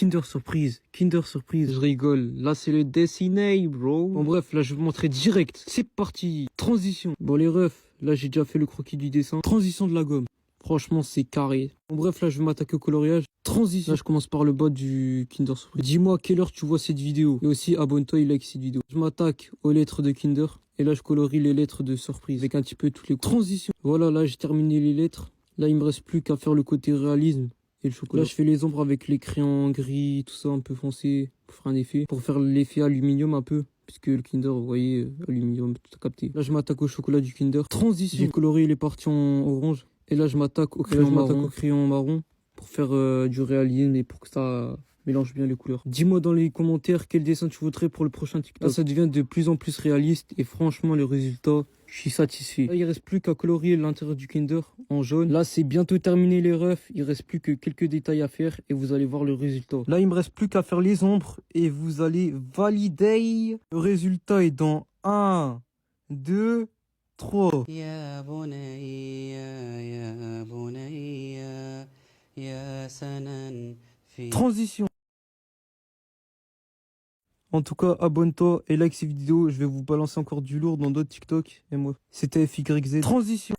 Kinder Surprise, Kinder Surprise, je rigole. Là, c'est le dessiné, bro. Bon, bref, là, je vais vous montrer direct. C'est parti. Transition. Bon, les refs, là, j'ai déjà fait le croquis du dessin. Transition de la gomme. Franchement, c'est carré. Bon, bref, là, je vais m'attaquer au coloriage. Transition. Là, je commence par le bas du Kinder Surprise. Dis-moi à quelle heure tu vois cette vidéo. Et aussi, abonne-toi et like cette vidéo. Je m'attaque aux lettres de Kinder. Et là, je colorie les lettres de Surprise avec un petit peu toutes les transitions. Voilà, là, j'ai terminé les lettres. Là, il me reste plus qu'à faire le côté réalisme et le chocolat. Là, je fais les ombres avec les crayons gris, tout ça, un peu foncé, pour faire un effet. Pour faire l'effet aluminium un peu. Puisque le Kinder, vous voyez, aluminium, tout capté. Là, je m'attaque au chocolat du Kinder. Transition. J'ai coloré les parties en orange. Et là, je m'attaque au crayon marron pour faire du réalisme et pour que ça mélange bien les couleurs. Dis-moi dans les commentaires quel dessin tu voudrais pour le prochain TikTok. Là, ça devient de plus en plus réaliste et franchement, le résultat, je suis satisfait. Là, il reste plus qu'à colorier l'intérieur du Kinder en jaune. Là, c'est bientôt terminé les refs. Il reste plus que quelques détails à faire et vous allez voir le résultat. Là, il me reste plus qu'à faire les ombres et vous allez valider. Le résultat est dans 1, 2, 3. يا بني يا بني يا سنا في Transition. En tout cas, abonne-toi et like ces vidéos. Je vais vous balancer encore du lourd dans d'autres TikTok. Et moi, c'était FYZ. Transition.